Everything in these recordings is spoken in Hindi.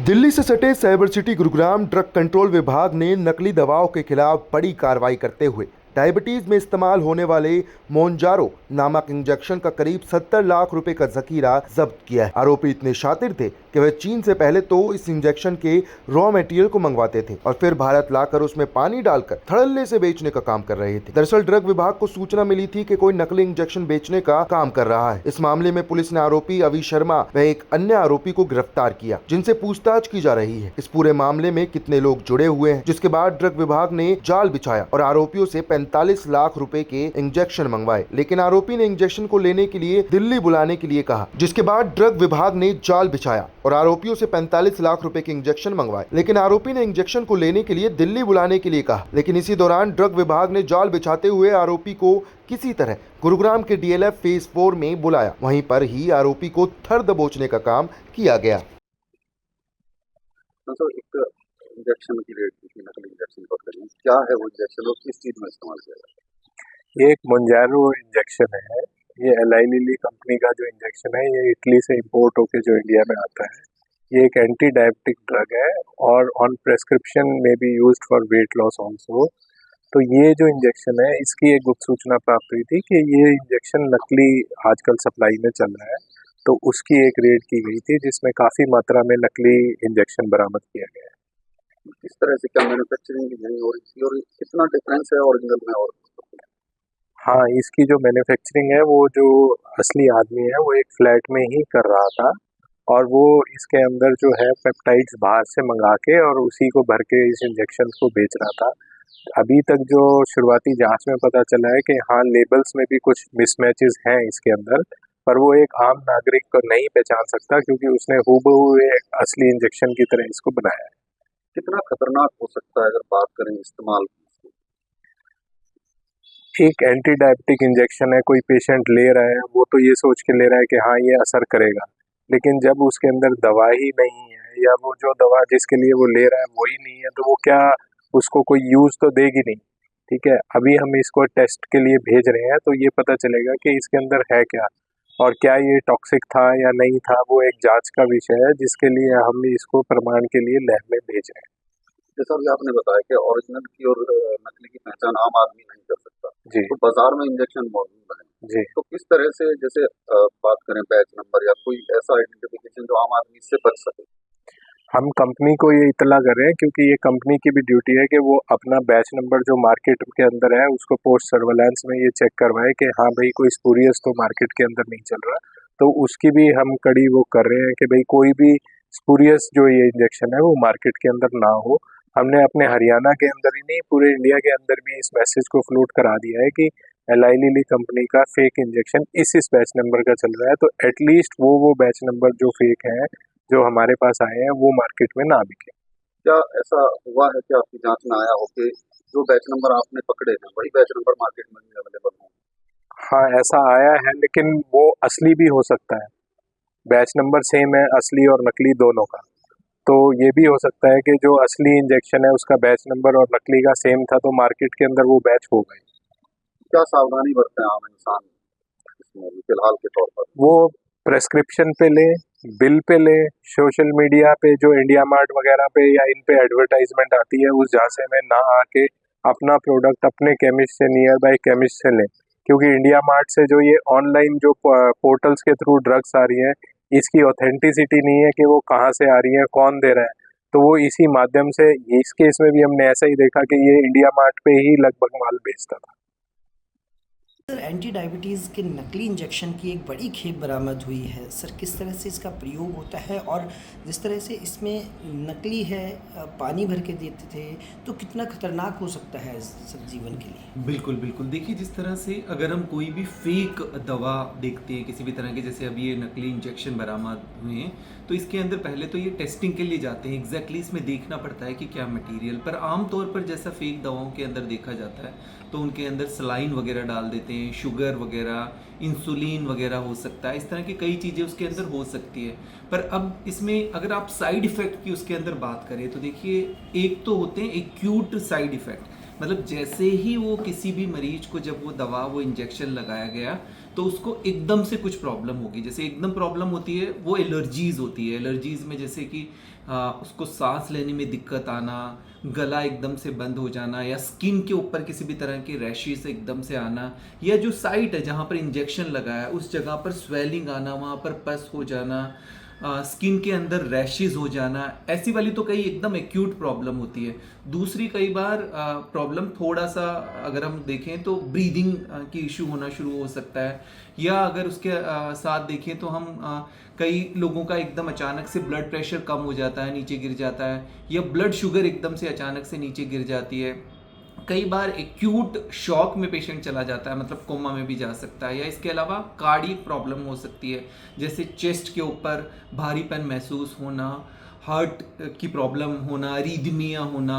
दिल्ली से सटे cyber city Gurugram drug control विभाग ने नकली दवाओं के खिलाफ बड़ी कार्रवाई करते हुए डायबिटीज में इस्तेमाल होने वाले मोनजारो नामक इंजेक्शन का करीब 70 लाख रुपए का जखीरा जब्त किया है। आरोपी इतने शातिर थे कि वे चीन से पहले तो इस इंजेक्शन के रॉ मटेरियल को मंगवाते थे और फिर भारत लाकर उसमें पानी डालकर धड़ल्ले से बेचने का काम कर रहे थे। दरअसल ड्रग विभाग को सूचना मिली थी कि कोई नकली इंजेक्शन बेचने का काम कर रहा है। इस मामले में पुलिस ने आरोपी अवि शर्मा व एक अन्य आरोपी को गिरफ्तार किया, जिनसे पूछताछ की जा रही है। इस पूरे मामले में कितने लोग जुड़े हुए हैं, जिसके बाद ड्रग विभाग ने जाल बिछाया और आरोपियों से 45 लाख रुपए के इंजेक्शन मंगवाए, लेकिन आरोपी ने इंजेक्शन को लेने के लिए दिल्ली बुलाने के लिए कहा, जिसके बाद ड्रग विभाग ने जाल बिछाया और आरोपियों से 45 लाख रुपए के इंजेक्शन मंगवाए, लेकिन आरोपी ने इंजेक्शन को लेने के लिए दिल्ली बुलाने के लिए कहा। लेकिन इसी दौरान ड्रग विभाग ने जाल बिछाते हुए आरोपी को किसी तरह गुरुग्राम के डीएलएफ फेज 4 में बुलाया। वहीं पर ही आरोपी को थर दबोचने का काम किया गया। तो एक इंजेक्शन की रेट थी, नकली इंजेक्शन पकड़े हैं। क्या है वो इंजेक्शन और किस चीज में इस्तेमाल किया जाता है? ये एक मोंजारो इंजेक्शन है। ये एलाई लिली कंपनी का जो इंजेक्शन है, ये इटली से इंपोर्ट होके जो इंडिया में आता है। ये एक एंटी डायबिटिक ड्रग है और ऑन प्रेस्क्रिप्शन में be used for weight loss also. तो ये जो इंजेक्शन है, इसकी एक गुप्त सूचना प्राप्त हुई थी कि ये इंजेक्शन नकली आजकल सप्लाई में चल रहा है, तो उसकी एक रेड की गई थी जिसमें काफ़ी मात्रा में नकली इंजेक्शन बरामद किया गया है। किस तरह से, क्या मैन्युफैक्चरिंग नहीं हो रही थी और कितना डिफरेंस है ओरिजिनल में? और हाँ, इसकी जो मैन्युफैक्चरिंग है, वो जो असली आदमी है वो एक फ्लैट में ही कर रहा था और वो इसके अंदर जो है पेप्टाइड्स बाहर से मंगा के और उसी को भर के इस इंजेक्शन को बेच रहा था। अभी तक जो शुरुआती जांच में पता चला है कि हाँ, लेबल्स में भी कुछ मिसमैचेस हैं इसके अंदर, पर वो एक आम नागरिक को नहीं पहचान सकता क्योंकि उसने हूबहू एक असली इंजेक्शन की तरह इसको बनाया है। कितना खतरनाक हो सकता है अगर बात करें इस्तेमाल की? एक एंटी डायबिटिक इंजेक्शन है, कोई पेशेंट ले रहा है, वो तो ये सोच के ले रहा है कि हाँ ये असर करेगा, लेकिन जब उसके अंदर दवा ही नहीं है या वो जो दवा जिसके लिए वो ले रहा है वही नहीं है, तो वो क्या उसको कोई यूज़ तो देगी नहीं। ठीक है, अभी हम इसको टेस्ट के लिए भेज रहे हैं, तो ये पता चलेगा कि इसके अंदर है क्या और क्या ये टॉक्सिक था या नहीं था। वो एक जांच का विषय है जिसके लिए हम इसको प्रमाण के लिए लैब में भेज रहे हैं। जैसा भी आपने बताया कि ओरिजिनल की और नकली की पहचान आम आदमी नहीं कर सकता, जी। तो बाजार में इंजेक्शन मौजूद है जी। तो किस तरह से, जैसे बात करें बैच नंबर या कोई ऐसा आइडेंटिफिकेशन जो आम आदमी इससे बच सके? हम कंपनी को ये इतला कर रहे हैं क्योंकि ये कंपनी की भी ड्यूटी है कि वो अपना बैच नंबर जो मार्केट के अंदर है उसको पोस्ट सर्वेलेंस में ये चेक करवाए कि हाँ भाई कोई स्पूरियस तो मार्केट के अंदर नहीं चल रहा। तो उसकी भी हम कड़ी वो कर रहे हैं कि भाई कोई भी स्पूरियस जो ये इंजेक्शन है वो मार्केट के अंदर ना हो। हमने अपने हरियाणा के अंदर ही नहीं, पूरे इंडिया के अंदर भी इस मैसेज को फ्लोट करा दिया है कि एलाई लिली कंपनी का फेक इंजेक्शन इस बैच नंबर का चल रहा है, तो एटलीस्ट वो बैच नंबर जो फेक है जो हमारे पास आए हैं वो मार्केट में ना बिके। क्या ऐसा हुआ है कि आपकी जांच में आया हो कि जो बैच नंबर आपने पकड़े हैं वही बैच नंबर मार्केट में भी अवेलेबल हो? हाँ, ऐसा आया है, लेकिन वो असली भी हो सकता है। बैच नंबर सेम है, असली और नकली दोनों का। तो ये भी हो सकता है कि जो असली इंजेक्शन है उसका बैच नंबर और नकली का सेम था, तो मार्केट के अंदर वो बैच हो गए। क्या सावधानी बरतें आम इंसान इसमें फिलहाल के तौर पर? वो प्रेस्क्रिप्शन पे ले, बिल पे ले, सोशल मीडिया पे जो इंडिया मार्ट वगैरह पे या इन पे एडवर्टाइजमेंट आती है उस झांसे में ना आके अपना प्रोडक्ट अपने केमिस्ट से, नियर बाय केमिस्ट से लें, क्योंकि इंडिया मार्ट से जो ये ऑनलाइन जो पोर्टल्स के थ्रू ड्रग्स आ रही हैं, इसकी ऑथेंटिसिटी नहीं है कि वो कहाँ से आ रही है, कौन दे रहा है। तो वो इसी माध्यम से, इस केस में भी हमने ऐसा ही देखा कि ये इंडिया मार्ट पे ही लगभग माल बेचता था। सर, एंटी डायबिटीज़ के नकली इंजेक्शन की एक बड़ी खेप बरामद हुई है। सर, किस तरह से इसका प्रयोग होता है और जिस तरह से इसमें नकली है, पानी भर के देते थे, तो कितना खतरनाक हो सकता है सर जीवन के लिए? बिल्कुल बिल्कुल, देखिए जिस तरह से अगर हम कोई भी फेक दवा देखते हैं किसी भी तरह के, जैसे अभी ये नकली इंजेक्शन बरामद हुए हैं, तो इसके अंदर पहले तो ये टेस्टिंग के लिए जाते हैं, एग्जैक्टली इसमें देखना पड़ता है कि क्या मटेरियल, पर आमतौर पर जैसा फेक दवाओं के अंदर देखा जाता है तो उनके अंदर सलाइन वगैरह डाल देते हैं, शुगर वगैरह, इंसुलिन वगैरह हो सकता है, इस तरह की कई चीज़ें उसके अंदर हो सकती है। पर अब इसमें अगर आप साइड इफ़ेक्ट की उसके अंदर बात करें तो देखिए, एक तो होते हैं एक्यूट साइड इफ़ेक्ट, मतलब जैसे ही वो किसी भी मरीज को जब वो इंजेक्शन लगाया गया तो उसको एकदम से कुछ प्रॉब्लम होगी। जैसे एकदम प्रॉब्लम होती है वो एलर्जीज होती है। एलर्जीज में जैसे कि उसको सांस लेने में दिक्कत आना, गला एकदम से बंद हो जाना, या स्किन के ऊपर किसी भी तरह के रैशेस एकदम से आना, या जो साइट है जहाँ पर इंजेक्शन लगा है उस जगह पर स्वेलिंग आना, वहाँ पर पस हो जाना, स्किन के अंदर रैशेस हो जाना, ऐसी वाली तो कई एकदम एक्यूट प्रॉब्लम होती है। दूसरी कई बार प्रॉब्लम थोड़ा सा अगर हम देखें तो ब्रीदिंग की इशू होना शुरू हो सकता है, या अगर उसके साथ देखें तो हम कई लोगों का एकदम अचानक से ब्लड प्रेशर कम हो जाता है, नीचे गिर जाता है, या ब्लड शुगर एकदम से अचानक से नीचे गिर जाती है। कई बार एक्यूट शॉक में पेशेंट चला जाता है, मतलब कोमा में भी जा सकता है, या इसके अलावा कार्डियक प्रॉब्लम हो सकती है, जैसे चेस्ट के ऊपर भारीपन महसूस होना, हार्ट की प्रॉब्लम होना, अरीदमिया होना।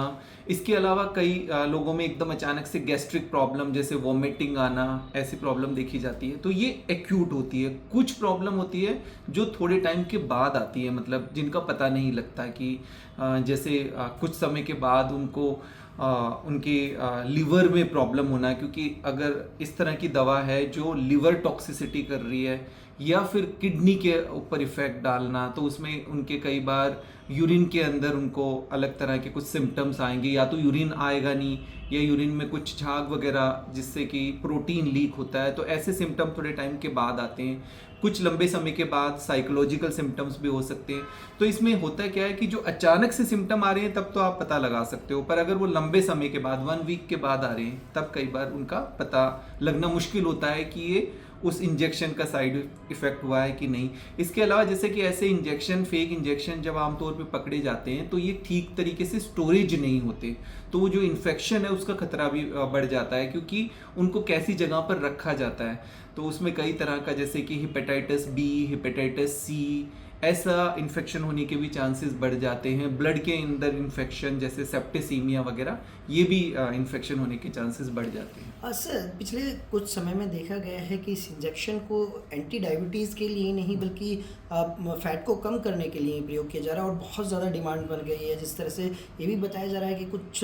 इसके अलावा कई लोगों में एकदम अचानक से गैस्ट्रिक प्रॉब्लम जैसे वॉमिटिंग आना, ऐसी प्रॉब्लम देखी जाती है। तो ये एक्यूट होती है। कुछ प्रॉब्लम होती है जो थोड़े टाइम के बाद आती है, मतलब जिनका पता नहीं लगता कि जैसे कुछ समय के बाद उनको उनके लिवर में प्रॉब्लम होना है, क्योंकि अगर इस तरह की दवा है जो लिवर टॉक्सिसिटी कर रही है या फिर किडनी के ऊपर इफेक्ट डालना, तो उसमें उनके कई बार यूरिन के अंदर उनको अलग तरह के कुछ सिम्टम्स आएंगे, या तो यूरिन आएगा नहीं, या यूरिन में कुछ झाग वगैरह जिससे कि प्रोटीन लीक होता है। तो ऐसे सिम्टम थोड़े टाइम के बाद आते हैं। कुछ लंबे समय के बाद साइकोलॉजिकल सिम्टम्स भी हो सकते हैं। तो इसमें होता क्या है कि जो अचानक से सिम्टम आ रहे हैं तब तो आप पता लगा सकते हो, पर अगर वो लंबे समय के बाद 1 वीक के बाद आ रहे हैं तब कई बार उनका पता लगना मुश्किल होता है कि ये उस इंजेक्शन का साइड इफेक्ट हुआ है कि नहीं। इसके अलावा जैसे कि ऐसे इंजेक्शन, फेक इंजेक्शन जब आमतौर पे पकड़े जाते हैं तो ये ठीक तरीके से स्टोरेज नहीं होते, तो वो जो इन्फेक्शन है उसका खतरा भी बढ़ जाता है, क्योंकि उनको कैसी जगह पर रखा जाता है। तो उसमें कई तरह का जैसे कि हेपेटाइटिस बी, हेपेटाइटिस सी, ऐसा इन्फेक्शन होने के भी चांसेस बढ़ जाते हैं। ब्लड के अंदर इन्फेक्शन जैसे सेप्टिसीमिया वगैरह, ये भी इन्फेक्शन होने के चांसेस बढ़ जाते हैं। सर, पिछले कुछ समय में देखा गया है कि इस इंजेक्शन को एंटी डायबिटीज़ के लिए नहीं बल्कि फैट को कम करने के लिए प्रयोग किया जा रहा है, और बहुत ज़्यादा डिमांड बन गई है। जिस तरह से ये भी बताया जा रहा है कि कुछ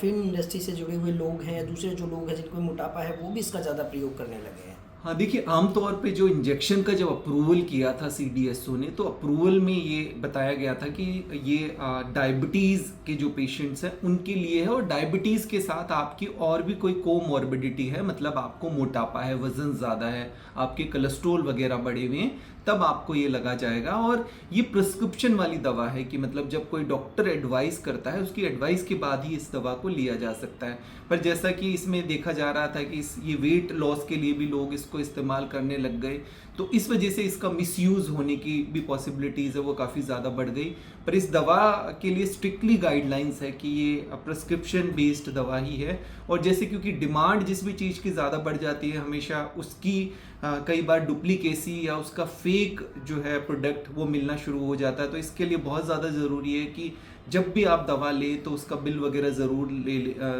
फिल्म इंडस्ट्री से जुड़े हुए लोग हैं या दूसरे जो लोग हैं जिनको मोटापा है वो भी इसका ज़्यादा प्रयोग करने लगे हैं। हाँ, देखिए, आमतौर पे जो इंजेक्शन का जब अप्रूवल किया था CDSO ने, तो अप्रूवल में ये बताया गया था कि ये डायबिटीज़ के जो पेशेंट्स हैं उनके लिए है, और डायबिटीज़ के साथ आपकी और भी कोई कोमॉर्बिडिटी है, मतलब आपको मोटापा है, वज़न ज़्यादा है, आपके कोलेस्ट्रॉल वगैरह बढ़े हुए हैं, तब आपको ये लगा जाएगा। और ये प्रिस्क्रिप्शन वाली दवा है कि मतलब जब कोई डॉक्टर एडवाइस करता है उसकी एडवाइस के बाद ही इस दवा को लिया जा सकता है। पर जैसा कि इसमें देखा जा रहा था कि ये वेट लॉस के लिए भी लोग इसको इस्तेमाल करने लग गए, तो इस वजह से इसका मिसयूज़ होने की भी पॉसिबिलिटीज़ है वो काफ़ी ज़्यादा बढ़ गई। पर इस दवा के लिए स्ट्रिक्टली गाइडलाइंस है कि ये प्रिस्क्रिप्शन बेस्ड दवा ही है, और जैसे क्योंकि डिमांड जिस भी चीज़ की ज़्यादा बढ़ जाती है हमेशा उसकी कई बार डुप्लीकेसी या उसका फेक जो है प्रोडक्ट वो मिलना शुरू हो जाता है। तो इसके लिए बहुत ज़्यादा ज़रूरी है कि जब भी आप दवा लें तो उसका बिल वगैरह ज़रूर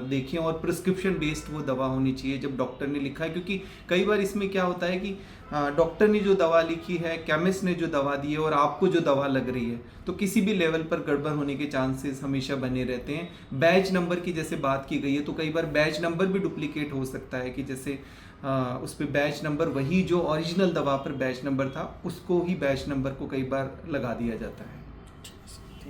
देखें, और प्रिस्क्रिप्शन बेस्ड वो दवा होनी चाहिए जब डॉक्टर ने लिखा है। क्योंकि कई बार इसमें क्या होता है कि डॉक्टर ने जो दवा लिखी है, केमिस्ट ने जो दवा दी है, और आपको जो दवा लग रही है, तो किसी भी लेवल पर गड़बड़ होने के चांसेस हमेशा बने रहते हैं। बैच नंबर की जैसे बात की गई है, तो कई बार बैच नंबर भी डुप्लीकेट हो सकता है कि जैसे उस पर बैच नंबर, वही जो ओरिजिनल दवा पर बैच नंबर था उसको ही बैच नंबर को कई बार लगा दिया जाता है।